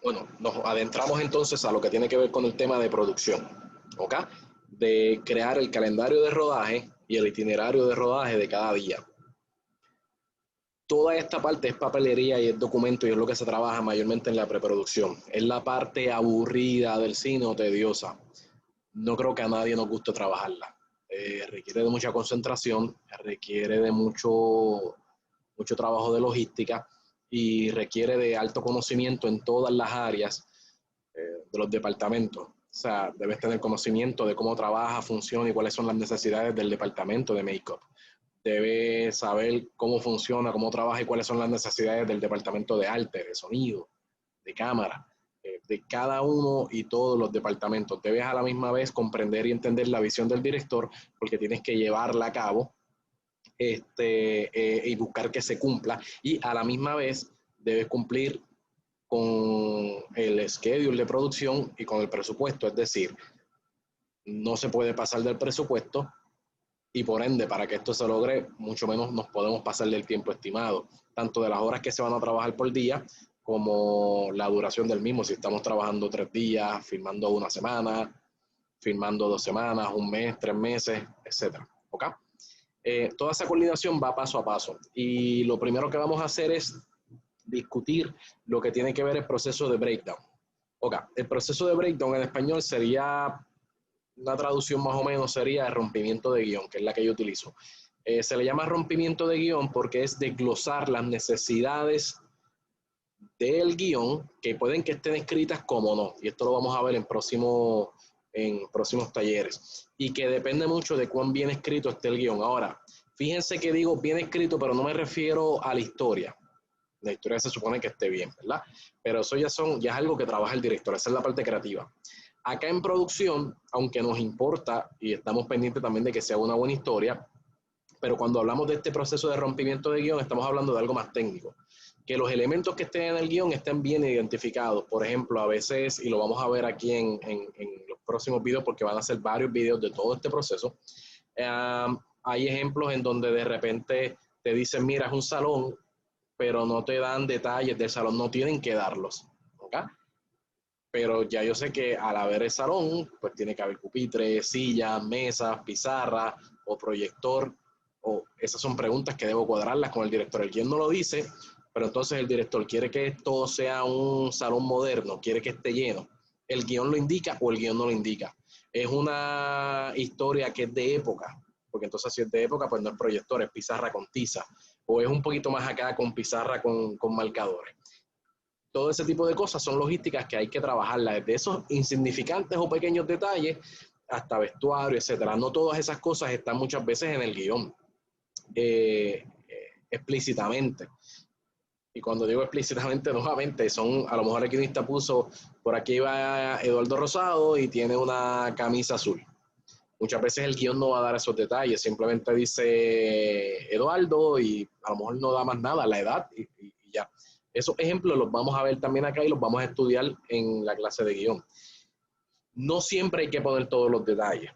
Bueno, nos adentramos entonces a lo que tiene que ver con el tema de producción, ¿ok? De crear el calendario de rodaje y el itinerario de rodaje de cada día. Toda esta parte es papelería y es documento y es lo que se trabaja mayormente en la preproducción. Es la parte aburrida del cine o tediosa. No creo que a nadie nos guste trabajarla. Requiere de mucha concentración, requiere de mucho trabajo de logística y requiere de alto conocimiento en todas las áreas de los departamentos. O sea, debes tener conocimiento de cómo trabaja, funciona y cuáles son las necesidades del departamento de make-up. Debes saber cómo funciona, cómo trabaja y cuáles son las necesidades del departamento de arte, de sonido, de cámara, de cada uno y todos los departamentos. Debes a la misma vez comprender y entender la visión del director porque tienes que llevarla a cabo y buscar que se cumpla y a la misma vez debes cumplir con el schedule de producción y con el presupuesto, es decir, no se puede pasar del presupuesto y por ende, para que esto se logre, mucho menos nos podemos pasar del tiempo estimado, tanto de las horas que se van a trabajar por día como la duración del mismo, si estamos trabajando 3 días, filmando una semana, filmando 2 semanas, un mes, 3 meses, etcétera. ¿Ok? Toda esa coordinación va paso a paso y lo primero que vamos a hacer es discutir lo que tiene que ver el proceso de breakdown. Ok, el proceso de breakdown en español sería, una traducción más o menos sería el rompimiento de guión, que es la que yo utilizo. Se le llama rompimiento de guión porque es desglosar las necesidades del guión que pueden que estén escritas como no, y esto lo vamos a ver en próximos talleres, y que depende mucho de cuán bien escrito esté el guión. Ahora, fíjense que digo bien escrito, pero no me refiero a la historia. La historia se supone que esté bien, ¿verdad? Pero eso ya es algo que trabaja el director, esa es la parte creativa. Acá en producción, aunque nos importa y estamos pendientes también de que sea una buena historia, pero cuando hablamos de este proceso de rompimiento de guión, estamos hablando de algo más técnico. Que los elementos que estén en el guión estén bien identificados. Por ejemplo, a veces, y lo vamos a ver aquí en los próximos videos, porque van a ser varios videos de todo este proceso, hay ejemplos en donde de repente te dicen, mira, es un salón, pero no te dan detalles del salón, no tienen que darlos. ¿Ok? Pero ya yo sé que al haber el salón, pues tiene que haber pupitres, sillas, mesas, pizarra o proyector, o esas son preguntas que debo cuadrarlas con el director. El quien no lo dice, pero entonces el director quiere que esto sea un salón moderno, quiere que esté lleno. ¿El guión lo indica o el guión no lo indica? Es una historia que es de época, porque entonces si es de época, pues no es proyector, es pizarra con tiza, o es un poquito más acá con pizarra con marcadores. Todo ese tipo de cosas son logísticas que hay que trabajarlas, desde esos insignificantes o pequeños detalles hasta vestuario, etcétera. No todas esas cosas están muchas veces en el guión explícitamente. Y cuando digo explícitamente, nuevamente, son, a lo mejor el guionista puso, por aquí va Eduardo Rosado y tiene una camisa azul. Muchas veces el guión no va a dar esos detalles, simplemente dice Eduardo y a lo mejor no da más nada, la edad y ya. Esos ejemplos los vamos a ver también acá y los vamos a estudiar en la clase de guión. No siempre hay que poner todos los detalles.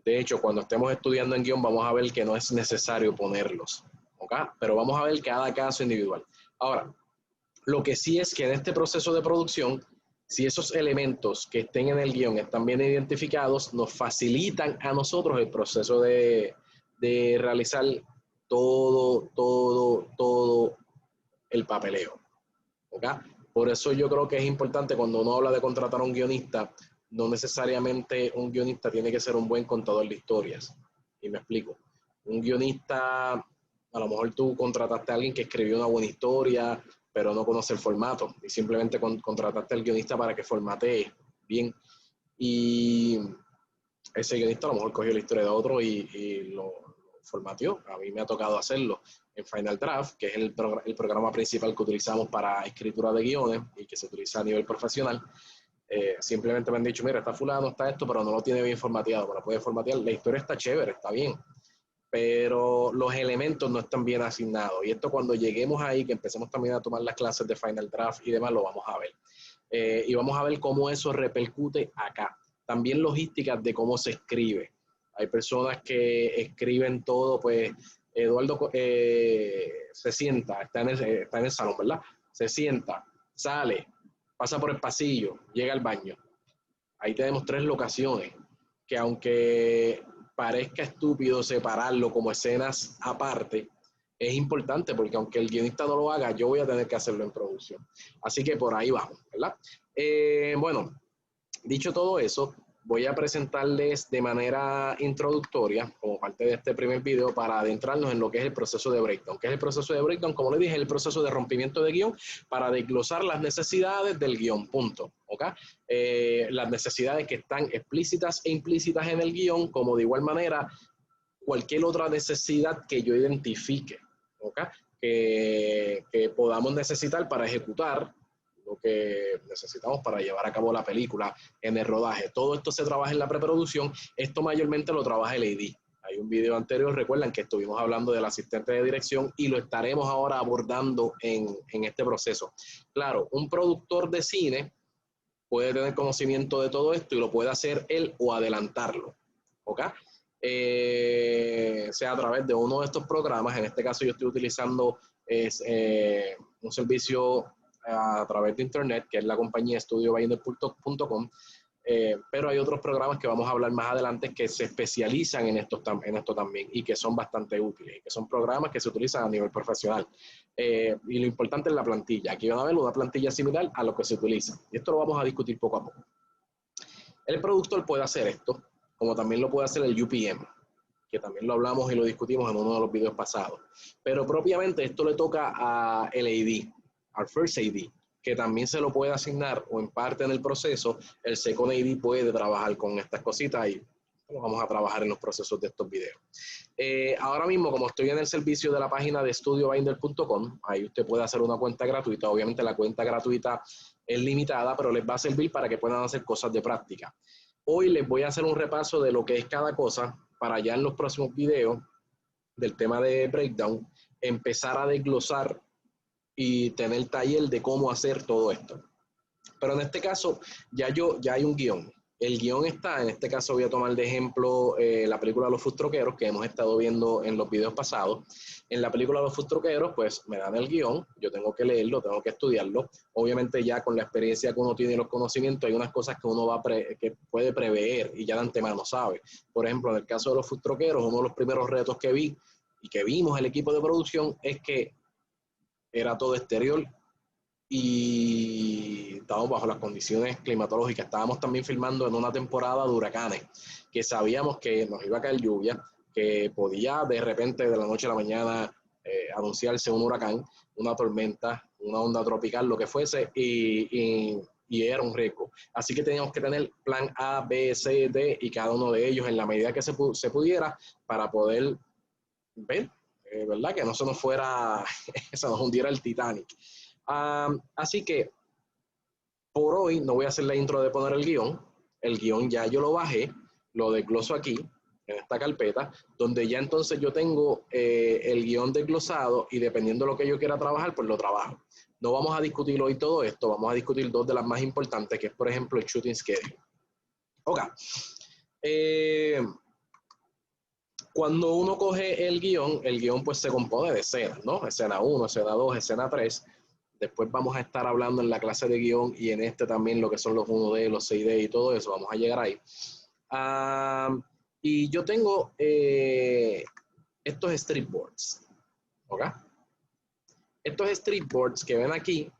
De hecho, cuando estemos estudiando en guión vamos a ver que no es necesario ponerlos, ¿ok? Pero vamos a ver cada caso individual. Ahora, lo que sí es que en este proceso de producción, si esos elementos que estén en el guión están bien identificados, nos facilitan a nosotros el proceso de realizar todo el papeleo. ¿Ok? Por eso yo creo que es importante cuando uno habla de contratar a un guionista, no necesariamente un guionista tiene que ser un buen contador de historias. Y me explico. Un guionista, a lo mejor tú contrataste a alguien que escribió una buena historia, pero no conoce el formato. Y simplemente contrataste al guionista para que formatee bien. Y ese guionista a lo mejor cogió la historia de otro y lo formateó. A mí me ha tocado hacerlo en Final Draft, que es el programa principal que utilizamos para escritura de guiones y que se utiliza a nivel profesional. Simplemente me han dicho, mira, está fulano, está esto, pero no lo tiene bien formateado. Bueno, puede formatear, la historia está chévere, está bien, pero los elementos no están bien asignados. Y esto cuando lleguemos ahí, que empecemos también a tomar las clases de Final Draft y demás, lo vamos a ver. Y vamos a ver cómo eso repercute acá. También logísticas de cómo se escribe. Hay personas que escriben todo, pues Eduardo se sienta, está en el salón, ¿verdad? Se sienta, sale, pasa por el pasillo, llega al baño. Ahí tenemos 3 locaciones que, aunque parezca estúpido separarlo como escenas aparte, es importante porque aunque el guionista no lo haga, yo voy a tener que hacerlo en producción. Así que por ahí vamos, ¿verdad? Bueno, dicho todo eso, voy a presentarles de manera introductoria, como parte de este primer video, para adentrarnos en lo que es el proceso de breakdown. ¿Qué es el proceso de breakdown? Como les dije, es el proceso de rompimiento de guión para desglosar las necesidades del guión, punto. ¿Ok? Las necesidades que están explícitas e implícitas en el guión, como de igual manera cualquier otra necesidad que yo identifique, ¿ok? Que podamos necesitar para ejecutar lo que necesitamos para llevar a cabo la película en el rodaje. Todo esto se trabaja en la preproducción, esto mayormente lo trabaja el AD. Hay un video anterior, recuerdan que estuvimos hablando del asistente de dirección y lo estaremos ahora abordando en este proceso. Claro, un productor de cine puede tener conocimiento de todo esto y lo puede hacer él o adelantarlo, ¿ok? Sea a través de uno de estos programas. En este caso yo estoy utilizando un servicio a través de internet, que es la compañía studiobinder.com, pero hay otros programas que vamos a hablar más adelante que se especializan en esto también y que son bastante útiles, que son programas que se utilizan a nivel profesional. Y lo importante es la plantilla. Aquí van a ver una plantilla similar a lo que se utiliza. Y esto lo vamos a discutir poco a poco. El productor puede hacer esto, como también lo puede hacer el UPM, que también lo hablamos y lo discutimos en uno de los videos pasados. Pero propiamente esto le toca a el AD, al First AD, que también se lo puede asignar o en parte en el proceso. El Second AD puede trabajar con estas cositas y lo vamos a trabajar en los procesos de estos videos. Ahora mismo, como estoy en el servicio de la página de studiobinder.com, ahí usted puede hacer una cuenta gratuita. Obviamente la cuenta gratuita es limitada, pero les va a servir para que puedan hacer cosas de práctica. Hoy les voy a hacer un repaso de lo que es cada cosa para ya en los próximos videos del tema de breakdown empezar a desglosar y tener taller de cómo hacer todo esto. Pero en este caso ya hay un guión. El guión está, en este caso voy a tomar de ejemplo la película Los Fustroqueros, que hemos estado viendo en los videos pasados. En la película Los Fustroqueros, pues me dan el guión, yo tengo que leerlo, tengo que estudiarlo. Obviamente ya con la experiencia que uno tiene y los conocimientos, hay unas cosas que uno que puede prever y ya de antemano sabe. Por ejemplo, en el caso de Los Fustroqueros, uno de los primeros retos que vi y que vimos el equipo de producción es que era todo exterior y estábamos bajo las condiciones climatológicas. Estábamos también filmando en una temporada de huracanes, que sabíamos que nos iba a caer lluvia, que podía de repente de la noche a la mañana anunciarse un huracán, una tormenta, una onda tropical, lo que fuese, y era un riesgo. Así que teníamos que tener plan A, B, C, D y cada uno de ellos en la medida que se pudiera para poder ver, ¿verdad? Que no se nos fuera, se nos hundiera el Titanic. Así que por hoy no voy a hacer la intro de poner el guión ya yo lo bajé, lo desgloso aquí en esta carpeta, donde ya entonces yo tengo el guión desglosado y dependiendo de lo que yo quiera trabajar, pues lo trabajo. No vamos a discutir hoy todo esto, vamos a discutir dos de las más importantes, que es por ejemplo el shooting schedule. Ok. Cuando uno coge el guión pues se compone de escenas, ¿no? Escena 1, escena 2, escena 3. Después vamos a estar hablando en la clase de guión y en este también lo que son los 1D, los 6D y todo eso. Vamos a llegar ahí. Y yo tengo estos storyboards. ¿Ok? Estos storyboards que ven aquí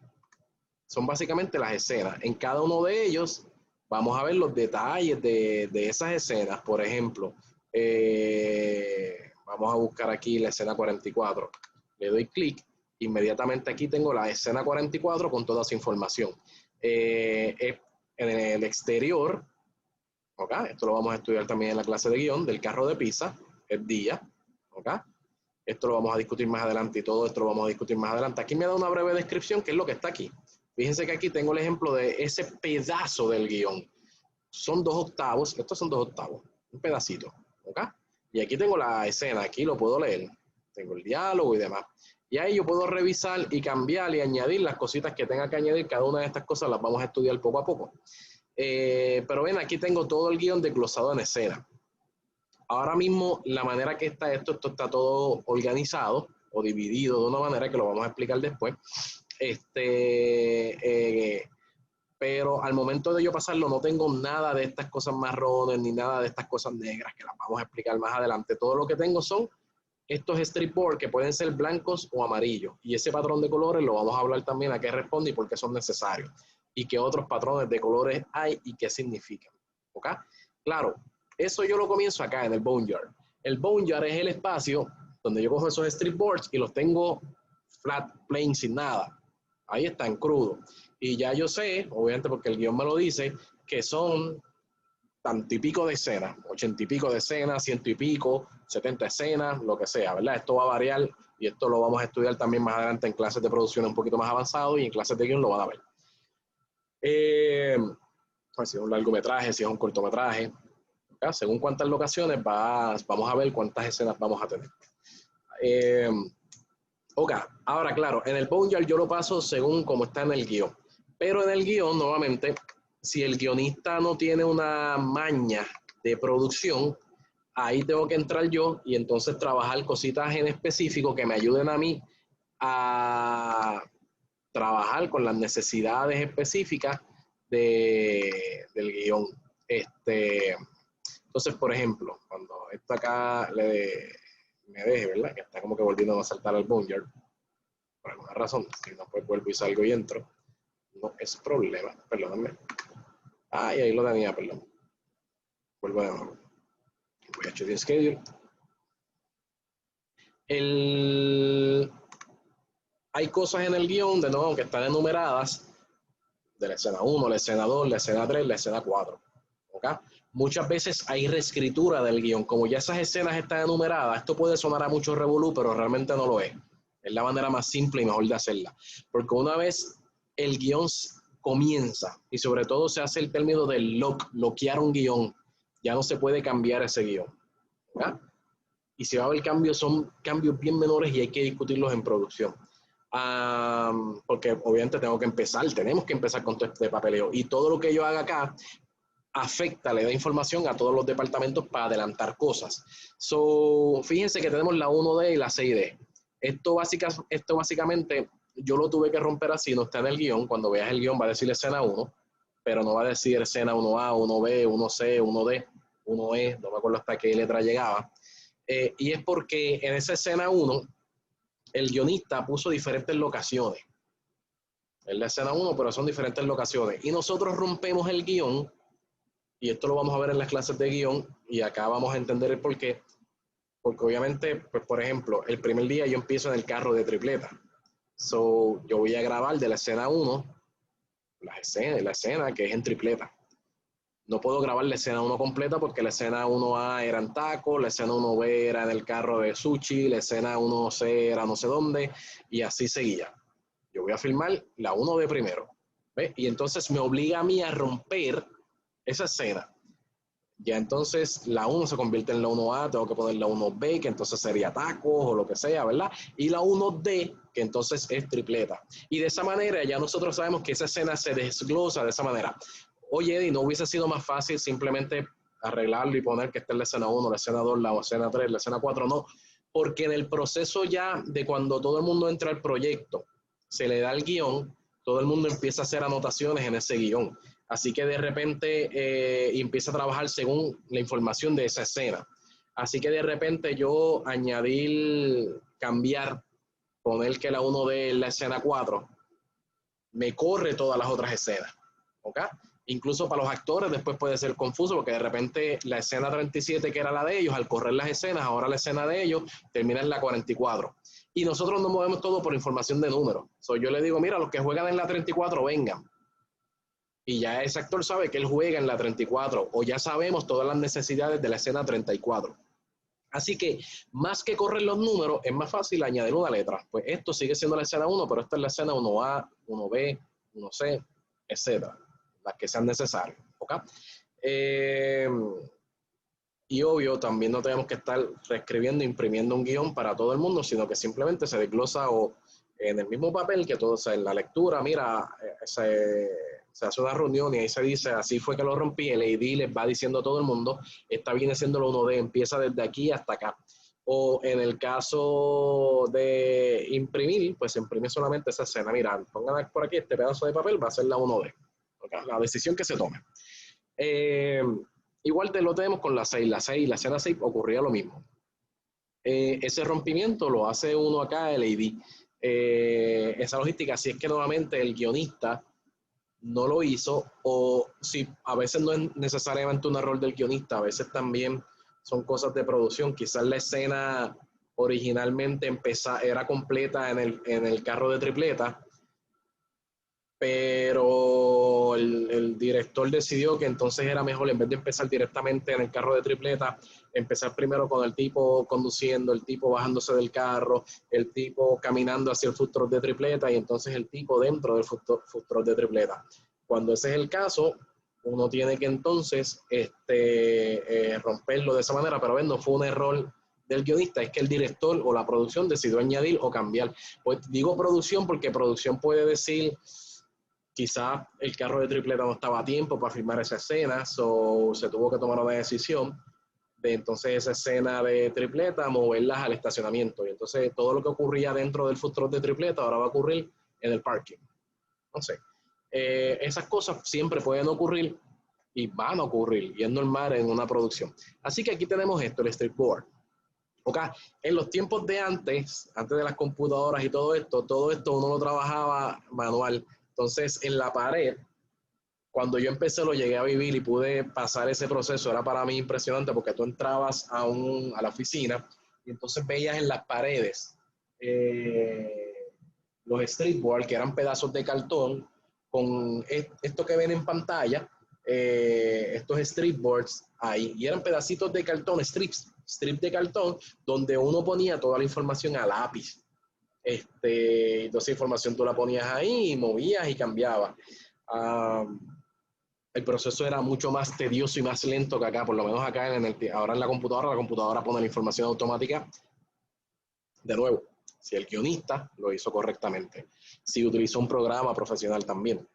son básicamente las escenas. En cada uno de ellos vamos a ver los detalles de esas escenas. Por ejemplo, vamos a buscar aquí la escena 44. Le doy clic. Inmediatamente aquí tengo la escena 44 con toda su información. En el exterior, ¿okay? Esto lo vamos a estudiar también en la clase de guión del carro de pizza, el día, ¿okay? Esto lo vamos a discutir más adelante y todo esto lo vamos a discutir más adelante. Aquí me da una breve descripción, que es lo que está aquí. Fíjense que aquí tengo el ejemplo de ese pedazo del guión. Son 2/8, estos son 2/8, un pedacito, ¿ok? Y aquí tengo la escena, aquí lo puedo leer. Tengo el diálogo y demás. Y ahí yo puedo revisar y cambiar y añadir las cositas que tenga que añadir. Cada una de estas cosas las vamos a estudiar poco a poco. Pero ven, aquí tengo todo el guión desglosado en escena. Ahora mismo, la manera que está esto está todo organizado o dividido de una manera que lo vamos a explicar después. pero al momento de yo pasarlo no tengo nada de estas cosas marrones ni nada de estas cosas negras que las vamos a explicar más adelante. Todo lo que tengo son estos stripboard que pueden ser blancos o amarillos, y ese patrón de colores lo vamos a hablar también a qué responde y por qué son necesarios, y qué otros patrones de colores hay y qué significan. ¿Ok? Claro, eso yo lo comienzo acá en el Boneyard. El Boneyard es el espacio donde yo cojo esos stripboards y los tengo flat, plain, sin nada. Ahí está, en crudo. Y ya yo sé, obviamente porque el guión me lo dice, que son tanto y pico de escenas, 80 y pico de escenas, 100 y pico, 70 escenas, lo que sea, ¿verdad? Esto va a variar y esto lo vamos a estudiar también más adelante en clases de producción un poquito más avanzado y en clases de guión lo van a ver. Si es un largometraje, si es un cortometraje, ¿verdad? Según cuántas locaciones vamos a ver cuántas escenas vamos a tener. Ok, ahora claro, en el Boneyard yo lo paso según como está en el guión, pero en el guión, nuevamente, si el guionista no tiene una maña de producción, ahí tengo que entrar yo y entonces trabajar cositas en específico que me ayuden a mí a trabajar con las necesidades específicas del guión. Entonces, por ejemplo, cuando esto acá me deje, ¿verdad? Que está como que volviendo a saltar al Boneyard, por alguna razón, si no, pues vuelvo y salgo y entro. No es problema, perdóname. Ah, y ahí lo tenía, perdón. Vuelvo de nuevo. Voy a Shooting Schedule. Hay cosas en el guión, de nuevo, que están enumeradas, de la escena 1, la escena 2, la escena 3, la escena 4. ¿Ok? Muchas veces hay reescritura del guión. Como ya esas escenas están enumeradas, esto puede sonar a mucho revolú, pero realmente no lo es. Es la manera más simple y mejor de hacerla. Porque una vez el guión comienza, y sobre todo se hace el término de loquear un guión, ya no se puede cambiar ese guión. ¿Ok? Y si va a haber cambios, son cambios bien menores y hay que discutirlos en producción. Porque obviamente tenemos que empezar con todo este papeleo. Y todo lo que yo haga acá afecta, le da información a todos los departamentos para adelantar cosas. Fíjense que tenemos la 1D y la 6D. Esto básicamente yo lo tuve que romper así, no está en el guión. Cuando veas el guión va a decir escena 1, pero no va a decir escena 1A, 1B, 1C, 1D, 1E, no me acuerdo hasta qué letra llegaba. Y es porque en esa escena 1, el guionista puso diferentes locaciones. Es la escena 1, pero son diferentes locaciones. Y nosotros rompemos el guión, y esto lo vamos a ver en las clases de guión, y acá vamos a entender el porqué. Porque obviamente, pues por ejemplo, el primer día yo empiezo en el carro de tripleta. Yo voy a grabar de la escena 1, la escena que es en tripleta. No puedo grabar la escena 1 completa porque la escena 1A era en tacos, la escena 1B era en el carro de sushi, la escena 1C era no sé dónde, y así seguía. Yo voy a filmar la 1B primero, ¿ves? Y entonces me obliga a mí a romper esa escena. Ya entonces la 1 se convierte en la 1A, tengo que poner la 1B, que entonces sería tacos o lo que sea, ¿verdad? Y la 1D, que entonces es tripleta. Y de esa manera ya nosotros sabemos que esa escena se desglosa de esa manera. Oye, Eddie, ¿no hubiese sido más fácil simplemente arreglarlo y poner que esté en la escena 1, la escena 2, la escena 3, la escena 4? No, porque en el proceso ya de cuando todo el mundo entra al proyecto, se le da el guión, todo el mundo empieza a hacer anotaciones en ese guión. Así que de repente empieza a trabajar según la información de esa escena. Así que de repente yo añadir, cambiar, poner que la 1D es la escena 4, me corre todas las otras escenas. ¿Ok? Incluso para los actores después puede ser confuso porque de repente la escena 37 que era la de ellos, al correr las escenas, ahora la escena de ellos termina en la 44. Y nosotros nos movemos todo por información de números. Yo le digo, mira, los que juegan en la 34 vengan. Y ya ese actor sabe que él juega en la 34 o ya sabemos todas las necesidades de la escena 34. Así que más que correr los números, es más fácil añadir una letra. Pues esto sigue siendo la escena 1, pero esta es la escena 1A, 1B, 1C, etcétera. Las que sean necesarias. ¿Okay? Y obvio, también no tenemos que estar reescribiendo, imprimiendo un guión para todo el mundo, sino que simplemente se desglosa o en el mismo papel que todo, o sea, en la lectura, mira, se hace una reunión y ahí se dice, así fue que lo rompí, el AD les va diciendo a todo el mundo, esta viene siendo lo 1D, empieza desde aquí hasta acá. O en el caso de imprimir, pues se imprime solamente esa escena. Mira, pongan por aquí este pedazo de papel, va a ser la 1D. ¿okay? La decisión que se tome. Igual lo tenemos con la 6. La escena 6 ocurría lo mismo. Ese rompimiento lo hace uno acá, el AD. Esa logística, si es que nuevamente el guionista no lo hizo, o si a veces no es necesariamente un error del guionista, a veces también son cosas de producción. Quizás la escena originalmente era completa en el carro de tripleta, pero el director decidió que entonces era mejor, en vez de empezar directamente en el carro de tripleta, empezar primero con el tipo conduciendo, el tipo bajándose del carro, el tipo caminando hacia el food truck de tripleta y entonces el tipo dentro del food truck de tripleta. Cuando ese es el caso, uno tiene que entonces romperlo de esa manera, pero no fue un error del guionista, es que el director o la producción decidió añadir o cambiar. Pues digo producción porque producción puede decir quizás el carro de tripleta no estaba a tiempo para filmar esa escena, o se tuvo que tomar una decisión de entonces esa escena de tripleta moverlas al estacionamiento. Y entonces todo lo que ocurría dentro del food truck de tripleta ahora va a ocurrir en el parking. No sé. Esas cosas siempre pueden ocurrir y van a ocurrir, y es normal en una producción. Así que aquí tenemos esto, el storyboard. Okay. En los tiempos de antes de las computadoras y todo esto uno lo trabajaba manual. Entonces, en la pared, cuando yo empecé lo llegué a vivir y pude pasar ese proceso, era para mí impresionante porque tú entrabas a la oficina y entonces veías en las paredes los streetboard, que eran pedazos de cartón, con esto que ven en pantalla, estos streetboards ahí, y eran pedacitos de cartón, strips de cartón, donde uno ponía toda la información a lápiz. Entonces información tú la ponías ahí y movías y cambiabas. El proceso era mucho más tedioso y más lento que acá, por lo menos acá ahora en la computadora pone la información automática de nuevo, si el guionista lo hizo correctamente, si utilizó un programa profesional también.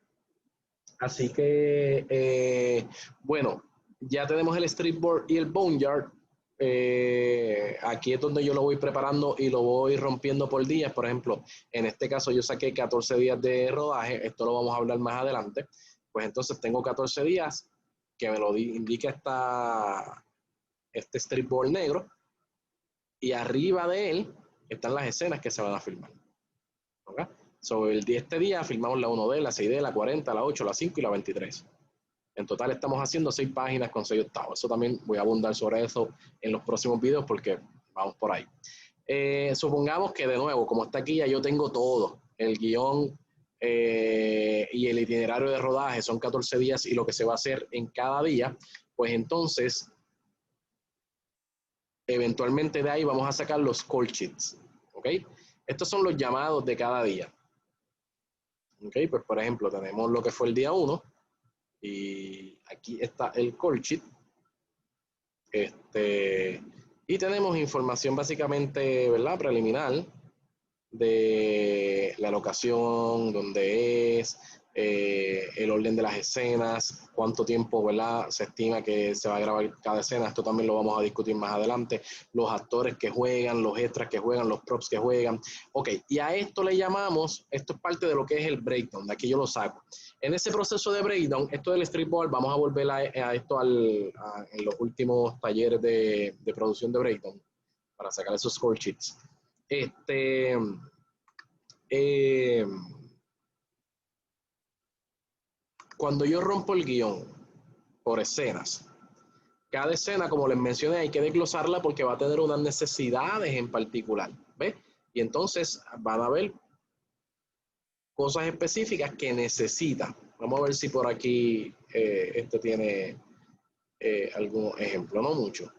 Así que, bueno, ya tenemos el storyboard y el boneyard. Aquí es donde yo lo voy preparando y lo voy rompiendo por días. Por ejemplo, en este caso yo saqué 14 días de rodaje, esto lo vamos a hablar más adelante. Pues entonces tengo 14 días que me lo indica este storyboard negro, y arriba de él están las escenas que se van a filmar. ¿Okay? Sobre este día filmamos la 1D, la 6D, la 40, la 8, la 5 y la 23. En total estamos haciendo 6 páginas con 6 octavos. Eso también voy a abundar sobre eso en los próximos videos porque vamos por ahí. Supongamos que de nuevo, como está aquí, ya yo tengo todo. El guión y el itinerario de rodaje son 14 días y lo que se va a hacer en cada día. Pues entonces, eventualmente de ahí vamos a sacar los call sheets. ¿Ok? Estos son los llamados de cada día. ¿Ok? Pues por ejemplo, tenemos lo que fue el día 1. Y aquí está el call sheet. Y tenemos información básicamente, ¿verdad? Preliminar de la locación, dónde es, el orden de las escenas, cuánto tiempo, ¿verdad? Se estima que se va a grabar cada escena. Esto también lo vamos a discutir más adelante. Los actores que juegan, los extras que juegan, los props que juegan. Ok, y a esto le llamamos, esto es parte de lo que es el breakdown, de aquí yo lo saco. En ese proceso de breakdown, esto del storyboard, vamos a volver a esto en los últimos talleres de producción de breakdown, para sacar esos score sheets. Cuando yo rompo el guión por escenas, cada escena, como les mencioné, hay que desglosarla porque va a tener unas necesidades en particular, ¿ves? Y entonces van a haber cosas específicas que necesita. Vamos a ver si por aquí tiene algún ejemplo, no mucho.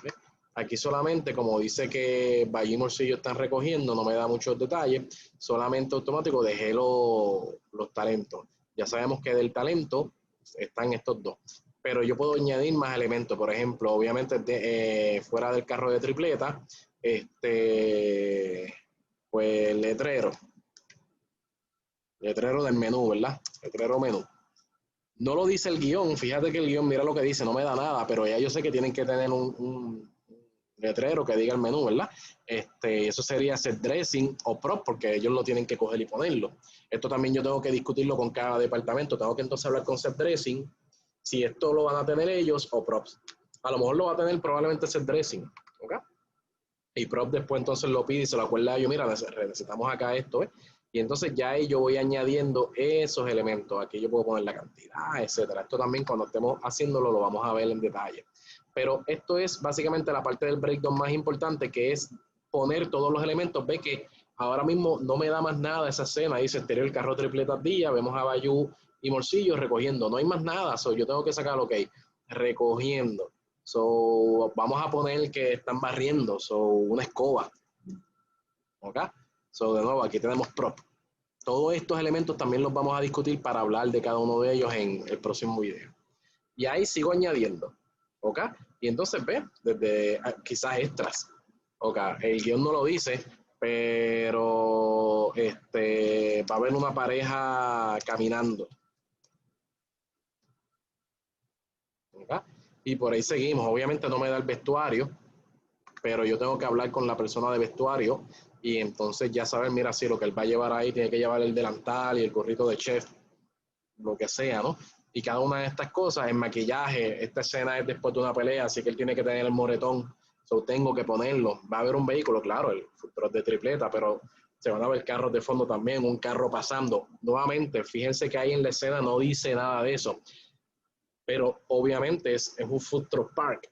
¿Ves? Aquí solamente, como dice que Valle y Morcillo están recogiendo, no me da muchos detalles, solamente automático dejé los talentos. Ya sabemos que del talento están estos dos, pero yo puedo añadir más elementos. Por ejemplo, obviamente fuera del carro de tripleta, pues letrero del menú, ¿verdad? Letrero menú. No lo dice el guión, fíjate que el guión, mira lo que dice, no me da nada, pero ya yo sé que tienen que tener letrero que diga el menú, ¿verdad? Eso sería set dressing o prop, porque ellos lo tienen que coger y ponerlo. Esto también yo tengo que discutirlo con cada departamento. Tengo que entonces hablar con set dressing, si esto lo van a tener ellos o props. A lo mejor lo va a tener probablemente set dressing, ¿ok? Y prop después entonces lo pide y se lo acuerda a ellos, mira, necesitamos acá esto, ¿eh? Y entonces ya ahí yo voy añadiendo esos elementos. Aquí yo puedo poner la cantidad, etcétera. Esto también cuando estemos haciéndolo lo vamos a ver en detalle. Pero esto es básicamente la parte del breakdown más importante, que es poner todos los elementos. Ve que ahora mismo no me da más nada esa escena. Dice exterior carro tripleta día, vemos a Bayou y Morcillo recogiendo. No hay más nada. So, yo tengo que sacar, ok, recogiendo. So, vamos a poner que están barriendo. So, una escoba. ¿Ok? So, de nuevo, aquí tenemos prop. Todos estos elementos también los vamos a discutir para hablar de cada uno de ellos en el próximo video. Y ahí sigo añadiendo. ¿Ok? Y entonces ve, desde quizás extras. ¿Ok? El guión no lo dice, pero va a haber una pareja caminando. ¿Ok? Y por ahí seguimos. Obviamente no me da el vestuario, pero yo tengo que hablar con la persona de vestuario y entonces ya saber, mira, si lo que él va a llevar ahí tiene que llevar el delantal y el gorrito de chef, lo que sea, ¿no? Y cada una de estas cosas, el maquillaje, esta escena es después de una pelea, así que él tiene que tener el moretón, so tengo que ponerlo. Va a haber un vehículo, claro, el futuro de tripleta, pero se van a ver carros de fondo también, un carro pasando. Nuevamente, fíjense que ahí en la escena no dice nada de eso, pero obviamente es un food truck park.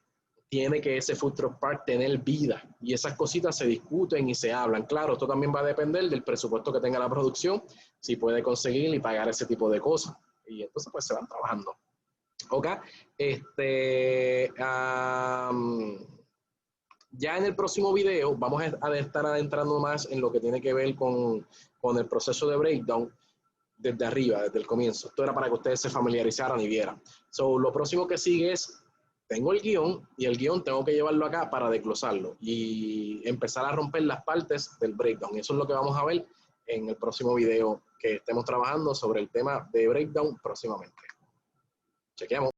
Tiene que ese food truck park tener vida y esas cositas se discuten y se hablan. Claro, esto también va a depender del presupuesto que tenga la producción, si puede conseguir y pagar ese tipo de cosas. Y entonces pues se van trabajando. ¿Ok? Ya en el próximo video vamos a estar adentrando más en lo que tiene que ver con el proceso de breakdown desde arriba, desde el comienzo. Esto era para que ustedes se familiarizaran y vieran. So, lo próximo que sigue es, tengo el guión y el guión tengo que llevarlo acá para desglosarlo y empezar a romper las partes del breakdown. Eso es lo que vamos a ver en el próximo video que estemos trabajando sobre el tema de breakdown próximamente. Chequeamos.